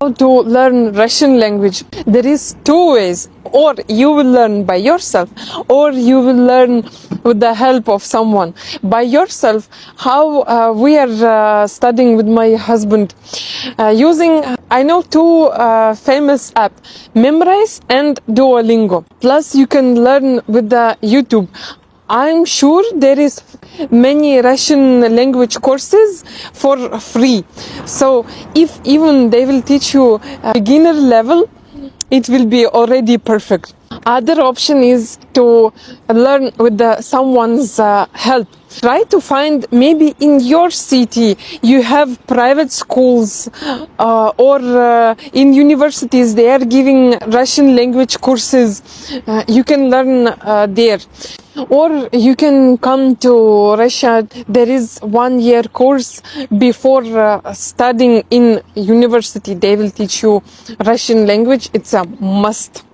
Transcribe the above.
How to learn Russian language? There is two ways. Or you will learn by yourself, or you will learn with the help of someone. By yourself, how we are studying with my husband using, I know two famous apps, Memrise and Duolingo. Plus you can learn with the YouTube. I'm sure there is many Russian language courses for free. So if even they will teach you a beginner level, it will be already perfect. Other option is to learn with someone's help. Try to find, maybe in your city you have private schools or in universities they are giving Russian language courses. You can learn there. Or you can come to Russia. There is 1 year course before studying in university. They will teach you Russian language. It's a must.